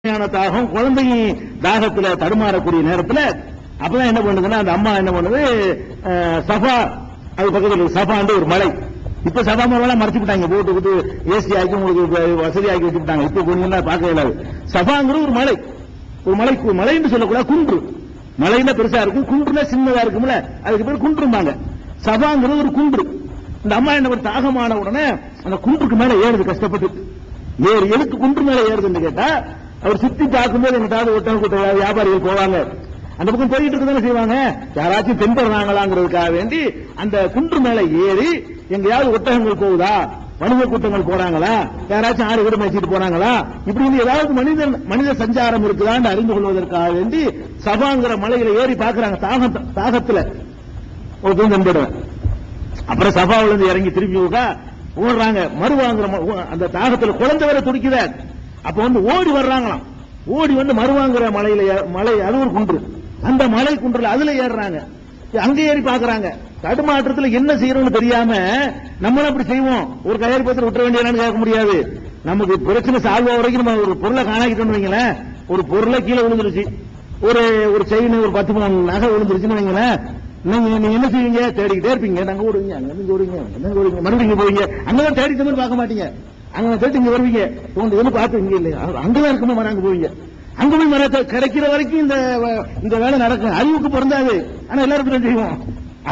தாகம் குழந்தையும் தாகத்துல தடுமாறக்கூடிய நேரத்துல அப்பதான் என்ன பண்ணுதுன்னா அந்த அம்மா என்ன பண்ணுது, சஃபா அது பக்கத்தில் சஃபாண்டு ஒரு மலை. இப்ப சஃபா மலைலாம் மறைச்சு விட்டாங்க, போட்டு ஏசி ஆக்கி உங்களுக்கு வசதி ஆக்கி வச்சுட்டாங்க. இப்ப போனீங்கன்னா பார்க்க இயலாது. சஃபாங்கிற ஒரு மலை, ஒரு மலைன்னு சொல்லக்கூடாது, குன்று. மலைன்னா பெருசா இருக்கும், குன்றுனா சின்னதா இருக்கும்ல, அதுக்கு பேர் குன்றுமாங்க. சஃபாங்கிறது ஒரு குன்று. இந்த அம்மா என்ன பண்ண, தாகமான உடனே அந்த குன்றுக்கு மேல ஏறுது கஷ்டப்பட்டு. எதுக்கு குன்று மேல ஏறுதுன்னு கேட்டா, அவர் சுத்தி பார்க்கும்போது எங்கிட்டாவது ஒட்டகம் கூட்ட வியாபாரிகள் போவாங்க, அந்த பக்கம் போயிட்டு இருக்குதானே செய்வாங்க, யாராச்சும் தென்படுறாங்களாங்கிறதுக்காக வேண்டி அந்த குன்று மேல ஏறி எங்கேயாவது ஒட்டகங்கள் போகுதா, வணிக கூட்டங்கள் போறாங்களா, யாராச்சும் ஆறு வீடு மேய்ச்சிட்டு போறாங்களா, இப்படி ஏதாவது மனித சஞ்சாரம் இருக்குதான்னு அறிந்து கொள்வதற்காக வேண்டி சபாங்கிற மலையில ஏறி பாக்குறாங்க. தாகத்துல ஒரு தென்படுவேன். அப்புறம் சபாவில இருந்து இறங்கி திருப்பி ஓடுறாங்க. மறுவாங்கிற அந்த தாகத்துல குழந்தை வர துடிக்குத. அப்ப வந்து ஓடி வர்றாங்களாம். ஓடி வந்து மறுவாங்கிற மலை அது ஒரு குன்று, அந்த மலை குன்றுல அதுல ஏறுறாங்க. அங்க ஏறி பாக்குறாங்க. தடுமாற்றத்துல என்ன செய்யறோம்னு தெரியாம நம்மளும் அப்படி செய்வோம். ஒரு கையெறி பத்திரம் விட்டுற வேண்டியதான்னு கேட்க முடியாது. நமக்கு பிரச்சனை சால்வ் வரைக்கும் நம்ம ஒரு பொருளை காணாக்கிட்டோம்னு வைங்களேன், ஒரு பொருளை கீழே விழுந்துருச்சு, ஒரு செயின் ஒரு 10 பவுன் நகை விழுந்துருச்சுன்னு வைங்களேன், நீங்க என்ன செய்வீங்க, தேடிக்கிட்டே இருப்பீங்க. நாங்க ஓடுவீங்க, அங்க ஓடுவீங்க, மறுபடியும் போவீங்க. அங்கதான் தேடிட்டு மாதிரி பார்க்க மாட்டீங்க, அங்க தேடி இங்க வருவீங்க, ஒன்று பார்த்து இங்க இல்லையா, அங்கதான் இருக்குமா மரம், அங்க போவீங்க. அங்க போய் மரத்தை கிடைக்கிற வரைக்கும் இந்த வேலை நடக்கும். அறிவுக்கு பொருந்தாது, ஆனா எல்லாருக்கும் தான் செய்வோம்.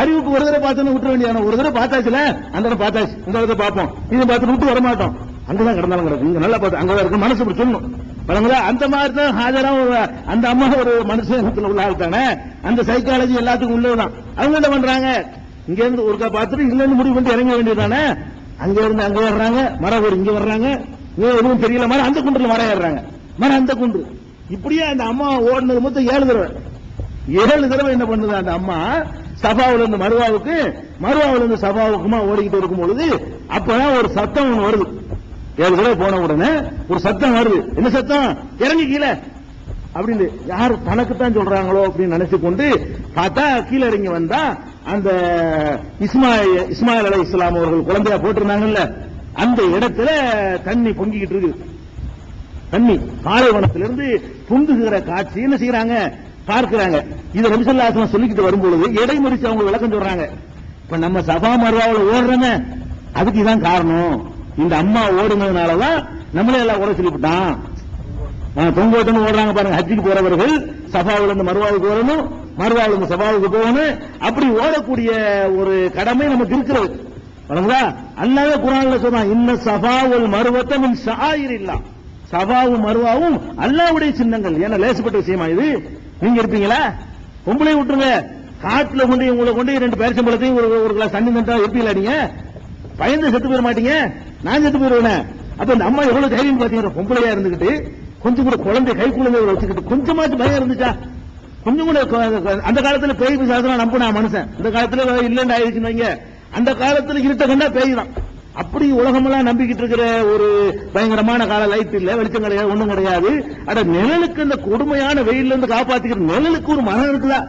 அறிவுக்கு ஒரு தடவை பார்த்தோன்னு விட்டுற வேண்டியது. ஒரு தடவை பார்த்தாச்சுல, அந்த தடவை பார்த்தாச்சு, இந்த தடவை பார்ப்போம், இதை பார்த்து விட்டு வரமாட்டோம். அங்கதான் கிடந்தாலும் கிடக்கும், இங்க நல்லா பார்த்து அங்கதான் இருக்கு, மனசு இப்படி சொல்லணும். அந்த மாதிரி தான் ஹாஜரா அந்த அம்மா ஒரு மனுஷத்துல உள்ள ஆள் தானே, அந்த சைக்காலஜி எல்லாத்துக்கும் உள்ளதுதான். அவங்க என்ன பண்றாங்க, இங்க இருந்து ஒருக்கா பார்த்துட்டு இல்லன்னு முடிவு பண்ணி இறங்க வேண்டியதுதானே. அங்க இருந்து அங்க ஏறாங்க, மரம் ஒரு இங்க வர்றாங்க, எதுவும் தெரியல, மரம் அந்த குன்றுல மரம் ஏறாங்க, மரம் அந்த குன்று. இப்படியே அந்த அம்மா ஓடினது மொத்தம் 7 தடவை. 7 தடவை என்ன பண்ணுது அந்த அம்மா, சபாவில இருந்து மருவாவுக்கு, மருவாவில இருந்து சபாவுக்குமா ஓடிக்கிட்டு இருக்கும் பொழுது அப்பதான் ஒரு சத்தம் ஒண்ணு வருது. 7 தடவை போன உடனே ஒரு சத்தம் வருது. என்ன சத்தம், இறங்கி கீழே அப்படின்னு. யாரு தனக்குத்தான் சொல்றாங்களோ அப்படின்னு நினைச்சு கொண்டு பார்த்தா கீழே இறங்கி வந்தா அந்த இஸ்மாயில் அலைஹிஸ்ஸலாம் அவர்கள் குழந்தையா போட்டிருந்தாங்கல்ல, அந்த இடத்துல தண்ணி பொங்கிக்கிட்டு இருக்கு. தண்ணி பாலைவனத்திலிருந்து பொங்குகிற காட்சி என்ன செய்யறாங்க, பார்க்கிறாங்க. இதை நபி ஸல்லல்லாஹு அலைஹி வஸல்லம் சொல்லிக்கிட்டு வரும்பொழுது இடைமறிச்சு அவங்க விளக்கம் சொல்றாங்க. இப்ப நம்ம சபா மர்வாவுல ஓடுறோமே, அதுக்கு இதான் காரணம். இந்த அம்மா ஓடுனதுனாலதான் நம்மளே எல்லாம் ஓட சொல்லிவிட்டான். தொங்கோட்டன்னு ஓடுறாங்க பாருங்க, ஹஜ்ஜுக்கு போறவர்கள் சபாவில இருந்து மர்வாவுக்கு வரணும், மர்வாவில இருந்து சபாவுக்கு போகணும். அப்படி ஓடக்கூடிய ஒரு கடமை நமக்கு இருக்கிறது. அல்லாஹ் குர்ஆன்ல சொல்றான், இன்ன சஃபா வல் மர்வத மின் ஷஆயிரில்லாஹ். சஃபாவும் மர்வாவும் அல்லாஹ்வுடைய சின்னங்கள். ஏன்னா லேசப்பட்ட விஷயமா இது? நீங்க இருப்பீங்களா, பொம்பளை விட்டுருங்க, காட்டுல கொண்டு உங்களை கொண்டு 2 பேரிச்சம்பழத்தையும் ஒரு கிளாஸ் தண்ணி தந்தா இருப்பீங்களா? நீங்க பயந்து செத்து போயிட மாட்டீங்க, நான் செத்து போயிருவேன். அப்ப இந்த அம்மா எவ்வளவு தைரியம் பாத்தீங்க, பொம்பளையா இருந்துகிட்டு கொஞ்சம் கூட குழந்தை கை குழந்தை வச்சுக்கிட்டு கொஞ்சமாச்சும் பயம் இருந்துச்சா? கொஞ்சம் கூட அந்த காலத்துல பேய் பிசாசெல்லாம் நம்பினா மனுஷன், இந்த காலத்துல இல்லன்னு ஆயிடுச்சுன்னு வைங்க. அந்த காலத்துல இருட்ட கண்டா பேய் தான். அப்படி உலகமெல்லாம் நம்பிக்கிட்டு இருக்கிற ஒரு பயங்கரமான கால, லைட் இல்ல, வெளிச்சம் கிடையாது, ஒண்ணும் கிடையாது. அட நிழலுக்கு, இந்த கொடுமையான வெயில்ல இருந்து காப்பாத்திக்கிற நிழலுக்கு ஒரு மரம் இருக்குதா?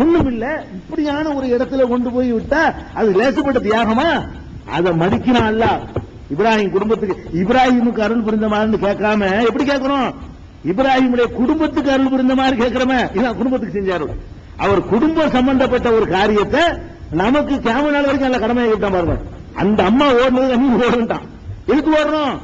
ஒண்ணும் இல்ல. இப்படியான ஒரு இடத்துல கொண்டு போய் விட்டா அது லேசப்பட்ட தியாகமா? அதை மடிக்கிறான் அல்லாஹ். இப்ராஹிம் குடும்பத்துக்கு, இப்ராஹிமுக்கு அருள் புரிந்த மாதிரி கேட்காம எப்படி கேட்கிறோம், இப்ராஹிமுடைய குடும்பத்துக்கு அருள் புரிந்த மாதிரி கேட்கிறோமே, இதான் குடும்பத்துக்கு செஞ்சாரு. அவர் குடும்பம் சம்பந்தப்பட்ட ஒரு காரியத்தை நமக்கு கியாம நாள் வரைக்கும் நல்ல கடமையை விட்டான் பாருங்க. அந்த அம்மா ஓடுனது நீ ஓடுட்டான். எதுக்கு ஓடுறோம்,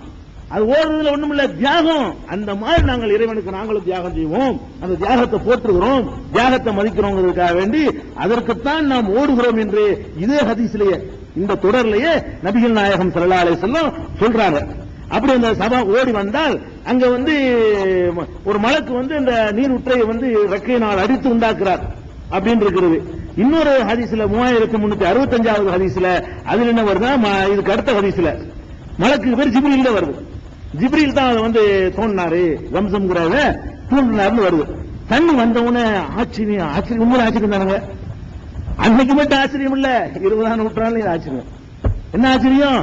அது ஓடுறதுல ஒண்ணும் இல்ல, தியாகம். அந்த மாதிரி நாங்கள் இறைவனுக்கு நாங்களும் தியாகம் செய்வோம், அந்த தியாகத்தை போற்றுகிறோம், தியாகத்தை மதிக்கிறோங்கிறதுக்காக வேண்டி அதற்குத்தான் நாம் ஓடுகிறோம் என்று இதே ஹதீஸ்லயே, இந்த தொடர்லயே நபிகள் நாயகம் ஸல்லல்லாஹு அலைஹி வஸல்லம் சொல்றாங்க. அப்படி அந்த சபா ஓடி வந்தால் அங்க வந்து ஒரு மலக்கு வந்து அந்த நீர் உற்றையை வந்து ரெக்கையினால் அடித்து உண்டாக்குறார் அப்படின்னு இருக்கிறது. இன்னொரு ஹதீஸ்ல 3365வது ஹதீஸ்ல அதுல என்ன வருதா, இதுக்கு அடுத்த ஹதீஸ்ல மலக்கு பேர் ஜிப்ரீல் வருது. ஜிப்ரீல் தான் அதை வந்து தோண்டினாரு, வம்சம்ங்கிறத தூண்டினார்னு வருது. தண்ணி வந்தவுடனே ஆச்சரியம், உண்மையில ஆச்சரியம் தானுங்க. அன்னைக்கு மட்டும் ஆச்சரியம் இல்ல, 20ஆம் நூற்றாண்டுல ஆச்சரியம். என்ன ஆச்சரியம்,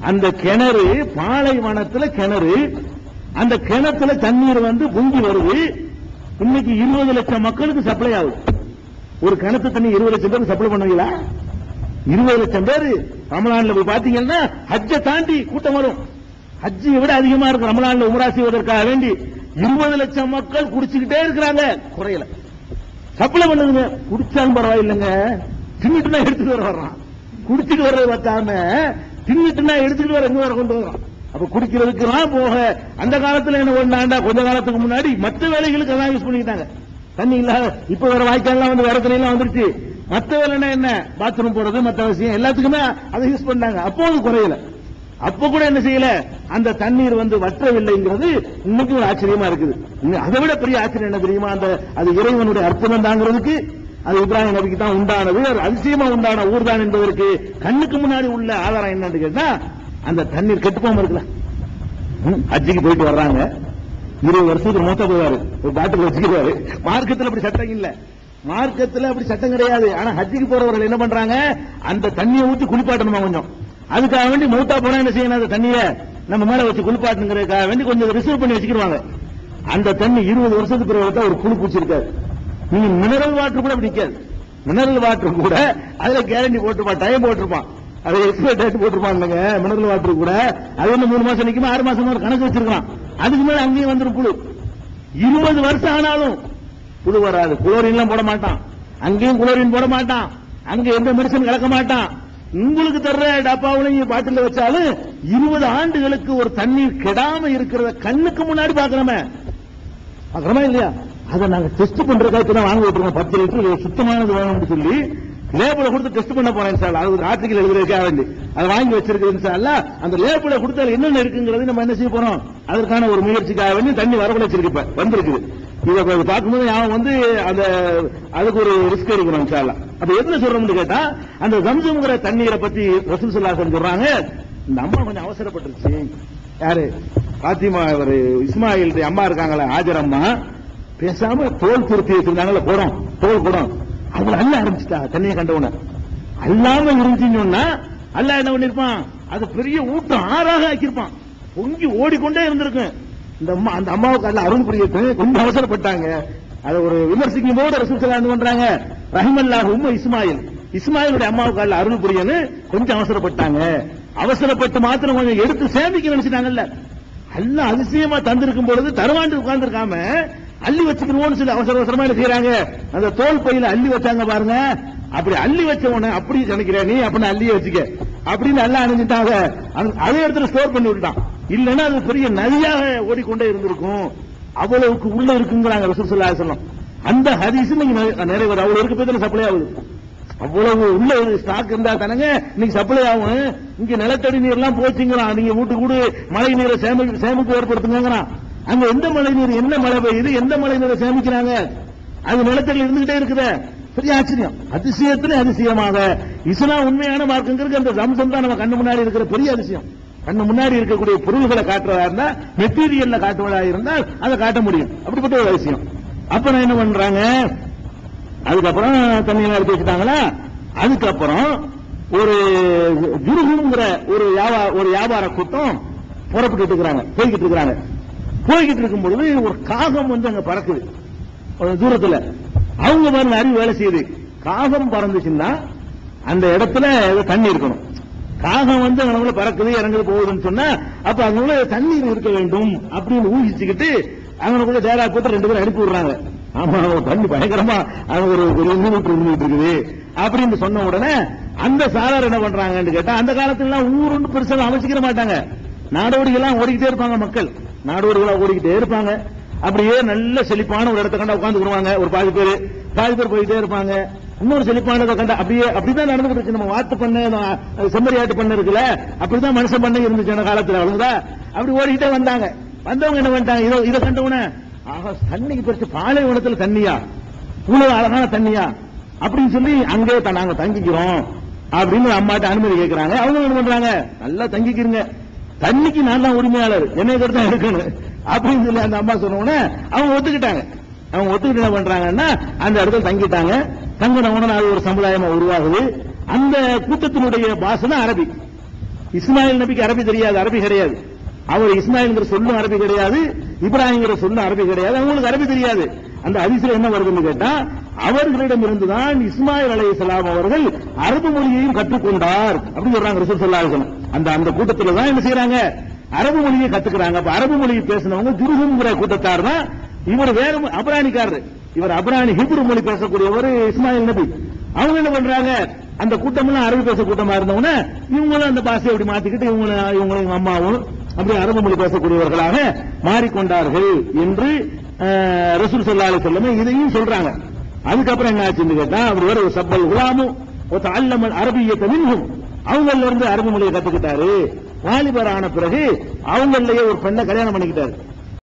அந்த கிணறு பாலைவனத்துல கிணறு, அந்த கிணத்துல தண்ணீர் வந்து பொங்கி வருது. இன்னைக்கு 20 லட்சம் மக்களுக்கு சப்ளை ஆகுது. ஒரு கிணத்து தண்ணி 20 லட்சம் பேருக்கு சப்ளை பண்ணுவீங்களா? 20 லட்சம் பேர் ரமலான்ல போய் பாத்தீங்கன்னா ஹஜ்ஜை தாண்டி கூட்டம் வரும். ஹஜ்ஜை விட அதிகமா இருக்கும் ரமலான்ல உம்ரா செய்வதற்காக வேண்டி. 20 லட்சம் மக்கள் குடிச்சுக்கிட்டே இருக்கிறாங்க, குறையல. சப்ளை பண்ணுங்க, குடிச்சாலும் பரவாயில்லைங்க, தின்னுட்டுனா எடுத்துட்டு வர்றான். குடிச்சிட்டு வர்றது பார்த்தாம தின்னுட்டுனா எடுத்துட்டு வர எங்க வர கொண்டு வர்றான். அப்ப குடிக்கிறதுக்குலாம் போக அந்த காலத்துல என்ன பண்ணாண்டா, கொஞ்ச காலத்துக்கு முன்னாடி மற்ற வேலைகளுக்கு அதான் யூஸ் பண்ணிக்கிட்டாங்க. தண்ணி இல்லாத இப்ப வேற வாய்க்கால்லாம் வந்து வேற தண்ணியெல்லாம் வந்துருச்சு. மற்ற வேலைன்னா என்ன, பாத்ரூம் போறது மற்ற அவசியம் எல்லாத்துக்குமே அதை யூஸ் பண்ணாங்க. அப்போ அது குறையல. அப்ப கூட என்ன செய்யல, அந்த தண்ணீர் வந்து வற்றவில்லைங்கிறது இன்னைக்கு ஒரு ஆச்சரியமா இருக்குது. அதை விட பெரிய ஆச்சரியம் என்ன தெரியுமா, அந்த அது இறைவனுடைய அற்புதம் தாங்கிறதுக்கு அது இப்ராஹிம் நபிக்கு தான் உண்டானது, அது அதிசயமா உண்டான ஊர் தான் என்பதற்கு கண்ணுக்கு முன்னாடி உள்ள ஆதாரம் என்னன்னு கேட்டா, அந்த தண்ணீர் கெட்டுப்போம இருக்குல்ல. ஹஜ்ஜிக்கு போயிட்டு வர்றாங்க, 20 வருஷத்துக்கு மூத்த போவாரு, ஒரு பாட்டில் வச்சுக்கிறாரு. மார்க்கத்தில் அப்படி சட்டம் இல்ல, மார்க்கத்தில் அப்படி சட்டம் கிடையாது. ஆனா ஹஜ்ஜிக்கு போறவர்கள் என்ன பண்றாங்க, அந்த தண்ணியை ஊற்றி குளிப்பாட்டணுமா கொஞ்சம். அதுக்காக வேண்டி மௌத்தா போனா என்ன செய்யணும், அந்த தண்ணியை நம்ம மேல வச்சு குளிப்பாட்டுங்கிறதுக்காக வேண்டி கொஞ்சம் ரிசர்வ் பண்ணி வச்சுக்கிடுவாங்க. அந்த தண்ணி 20 வருஷத்துக்கு பிறகு ஒரு குழு பூச்சி இருக்காது. நீங்க மினரல் வாட்டர் கூட அப்படி நிக்காது. மினரல் வாட்டர் கூட அதுல கேரண்டி போட்டிருப்பான், டைம் போட்டிருப்பான், அதை எக்ஸ்பைரி டேட் போட்டிருப்பாங்க. மினரல் வாட்டர் கூட அது வந்து 3 மாசம் நிக்குமா, 6 மாசம் ஒரு கணக்கு வச்சிருக்கான். அதுக்கு மேல அங்கேயும் வந்துடும் புழு. 20 வருஷம் ஆனாலும் புழு வராது. குளோரின் போட மாட்டான், அங்கேயும் குளோரின் போட மாட்டான், அங்க எந்த மெடிசன் கலக்க மாட்டான். உங்களுக்கு தர்ற டப்பாவிலையும் பாட்டில் வச்சாலும் 20 ஆண்டுகளுக்கு ஒரு தண்ணீர் கெடாம இருக்கிறத கண்ணுக்கு முன்னாடி பாக்கிறோமே, பாக்கிறோமா இல்லையா? அதை நாங்க டெஸ்ட் பண்றதுக்காக தான் வாங்க விட்டுருக்கோம். 10 லிட்டர் சுத்தமானது வேணும்னு சொல்லி லேபிளை கொடுத்து டெஸ்ட் பண்ண போறேன் சார். அது ஒரு ஆர்டிகல் எழுதுறதுக்காக வேண்டி அதை வாங்கி வச்சிருக்கேன் சார். அந்த லேபிளை கொடுத்தால் என்னென்ன இருக்குங்கிறது நம்ம என்ன செய்ய போறோம், அதற்கான ஒரு முயற்சிக்காக வேண்டி தண்ணி வரவழைச்சிருக்கு, இப்ப வந்திருக்குது. இதை பார்க்கும்போது அவன் வந்து அந்த அதுக்கு ஒரு ரிஸ்க் எடுக்கணும் சார். அப்ப எதுல சொல்றோம்னு கேட்டா, அந்த ஜம்சம்ங்கிற தண்ணீரை பத்தி ரசூல் ஸல்லல்லாஹு அலைஹி வஸல்லம் சொல்றாங்க, இந்த அம்மா கொஞ்சம் அவசரப்பட்டுருச்சு. யாரு, பாத்திமா, ஒரு இஸ்மாயில் அம்மா இருக்காங்களே, ஹாஜர் அம்மா, பேசாம தோல் திருத்தி வச்சிருந்தாங்கல்ல, குடம், தோல் குடம், அதுல அள்ள ஆரம்பிச்சுட்டா. தண்ணியை கண்டவுன அல்லாம இருந்துச்சுன்னா அல்ல என்ன பண்ணிருப்பான், அது பெரிய ஊட்டம் ஆறாக ஆக்கியிருப்பான், பொங்கி ஓடிக்கொண்டே இருந்திருக்கு. இந்த அம்மா, அந்த அம்மாவுக்கு அல்ல அருள் புரியத்து கொஞ்சம் அவசரப்பட்டாங்க. அதை ஒரு விமர்சிக்கும் போது ரசூல் ஸல்லல்லாஹு அலைஹி வஸல்லம் பண்றாங்க, ரஹிமல்லாஹு உம்ம இஸ்மாயில், இஸ்மாயிலுடைய அம்மாவுக்கு அல்ல அருள் புரியன்னு கொஞ்சம் அவசரப்பட்டாங்க. அவசரப்பட்டு மாத்திரம் கொஞ்சம் எடுத்து சேமிக்க நினைச்சிட்டாங்கல்ல. அல்ல அதிசயமா தந்திருக்கும் பொழுது தருவாண்டு உட்கார்ந்து இருக்காம அள்ளி வச்சுக்கணும்னு சொல்லி அவசர அவசரமா என்ன செய்யறாங்க, அந்த தோல் பையில அள்ளி வச்சாங்க பாருங்க. அப்படி அள்ளி வச்ச உடனே அப்படி நினைக்கிறேன் நீ அப்படின்னு அள்ளியே வச்சுக்க அப்படின்னு எல்லாம் அணிஞ்சிட்டாங்க. அதே இடத்துல ஸ்டோர் பண்ணி விட்டான். இல்லைன்னா அது பெரிய நதியாக ஓடிக்கொண்டே இருந்திருக்கும். அவ்வளவுக்கு உள்ள இருக்குங்கிறாங்க ரசூல் ஸல்லல்லாஹு அலைஹி வஸல்லம். அந்த ஹதீஸ் நீங்க நிறைய அவ்வளவு இருக்கு போய் சப்ளை ஆகுது. அவ்வளவு உள்ள ஸ்டாக் இருந்தா தானங்க இன்னைக்கு சப்ளை ஆகும். இங்க நிலத்தடி நீர் எல்லாம் போச்சுங்கிறான். நீங்க வீட்டு கூட மழை நீரை சேமிப்பு ஏற்படுத்துங்கிறான். அங்க எந்த மழை நீர், என்ன மழை பெய்யுது, எந்த மழை நீரை சேமிக்கிறாங்க, அது நிலத்தடி இருந்துகிட்டே இருக்குது. பெரிய ஆச்சரியம், அதிசயத்திலே அதிசயமாக இஸ்லாம் உண்மையான மார்க்கங்கிறது அந்த ஜம்சம் தான் நம்ம கண்ணு முன்னாடி இருக்கிற பெரிய அதிசயம். கண்ணு முன்னாடி இருக்கக்கூடிய பொருள்களை காட்டுறதா இருந்தா, மெட்டீரியல்ல காட்டுவதா இருந்தால் அதை காட்ட முடியும். அப்படிப்பட்ட ஒரு விஷயம். அப்ப நான் என்ன பண்றாங்க, அதுக்கப்புறம் தண்ணியெல்லாம் எடுத்து வச்சுட்டாங்களா. அதுக்கப்புறம் ஒரு ஜுருகுங்கிற ஒரு வியாபார கூட்டம் புறப்பட்டு இருக்கிறாங்க, போய்கிட்டு இருக்கிறாங்க. போய்கிட்டு இருக்கும் பொழுது ஒரு காகம் வந்து அங்க பறக்குது தூரத்துல. அவங்க பாருங்க அறிவு வேலை செய்யுது. காகம் பறந்துச்சுன்னா அந்த இடத்துல தண்ணி இருக்கணும். காகம் வந்து அவங்கள பறக்குது இறங்குது போகுதுன்னு சொன்னா அப்ப அவங்கள தண்ணீர் இருக்க வேண்டும் அப்படின்னு ஊகிச்சுக்கிட்டு அவங்களுக்குள்ள தேரா போட்டு 2 பேரும் அனுப்பி விடுறாங்க. ஆமா தண்ணி பயங்கரமா அவங்க ஒரு இருக்குது அப்படின்னு சொன்ன உடனே அந்த சாரார் என்ன பண்றாங்கன்னு கேட்டா, அந்த காலத்துல ஊருன்னு பெருசாக அமைச்சிக்கிற மாட்டாங்க. நாடோடிகள்லாம் ஓடிக்கிட்டே இருப்பாங்க, மக்கள் நாடோடிகளா ஓடிக்கிட்டே இருப்பாங்க. அப்படியே நல்ல செழிப்பான ஒரு இடத்த கண்டா உட்காந்துக்குருவாங்க. ஒரு பாதி பேர் போயிட்டே இருப்பாங்க. இன்னொரு செழிப்பானதை கண்டா அப்படிதான் நடந்துட்டு இருக்கு. நம்ம வாத்து பண்ண, செம்மறி ஆட்டு பண்ண இருக்குல்ல, அப்படிதான் மனுஷன் பண்ண இருந்துச்சு அந்த காலத்துல. அவங்க அப்படி ஓடிக்கிட்டே வந்தாங்க. வந்தவங்க என்ன பண்ணிட்டாங்க, இதை கண்டவுன ஆக தண்ணிக்கு பிரிச்சு பாலைவனத்துல தண்ணியா, இவ்வளவு அழகான தண்ணியா அப்படின்னு சொல்லி அங்கே நாங்க தங்கிக்கிறோம் அப்படின்னு அம்மாட்ட அனுமதி கேட்கிறாங்க. அவங்க என்ன பண்றாங்க, நல்லா தங்கிக்கிறீங்க, தண்ணிக்கு நான் தான் உரிமையாளர், என்னை தான் இருக்கணும் அப்படின்னு சொல்லி அந்த அம்மா சொன்ன உடனே அவங்க ஒத்துக்கிட்டாங்க. அவங்க ஒத்துக்கிட்டு என்ன பண்றாங்கன்னா அந்த இடத்துல தங்கிட்டாங்க. தங்கின உடனே அது ஒரு சமுதாயமா உருவாகுது. அந்த கூட்டத்தினுடைய பாஷை அரபி. இஸ்மாயில் நபிக்கு அரபி தெரியாது, அரபி கிடையாது. அவர் இஸ்மாயில்ங்கிற சொல்லும் அரபி கிடையாது, இப்ராஹிம்ங்கிற சொல்லும் அரபி கிடையாது. அவங்களுக்கு அரபி தெரியாது. அந்த ஹதீஸ்ல என்ன வருதுன்னு கேட்டா, அவர்களிடம் இருந்துதான் இஸ்மாயில் அலைஹிஸ்ஸலாம் அவர்கள் அரபு மொழியையும் கற்றுக்கொண்டார் அப்படின்னு சொல்றாங்க ரசூல் ஸல்லல்லாஹு அலைஹி வஸல்லம். அந்த கூட்டத்துல தான் என்ன செய்யறாங்க, அரபு மொழியை கத்துக்கிறாங்க. அப்ப அரபு மொழியை பேசினவங்க ஜுருஹும்ங்கிற கூட்டத்தார் தான். இவர் வேற அப்ரானிக்காரரு, இவர் அப்ரானி ஹிப்ரு மொழி பேசக்கூடியவர் இஸ்மாயில் நபி. அவங்க என்ன பண்றாங்க, அந்த கூட்டம் எல்லாம் அரபு பேச கூட்டமா இருந்தவங்க இவங்களும் அந்த பாஷையை அப்படி மாத்திக்கிட்டு இவங்களும் அம்மாவும் அப்படி அரபு மொழி பேசக்கூடியவர்களாக மாறிக்கொண்டார்கள் என்று ரசூல் ஸல்லல்லாஹு அலைஹி வஸல்லம் இதையும் சொல்றாங்க. அதுக்கப்புறம் என்ன ஆச்சுன்னு கேட்டா, அவர் வேற சப்பல் குலாமும் தஅல்லமல் அரபிய்யத மின்ஹும், அவங்கள்ல இருந்து அரபு மொழியை கத்துக்கிட்டாரு. வாலிபர் ஆன பிறகு அவங்களையே ஒரு பெண்ணை கல்யாணம் பண்ணிக்கிட்டாரு.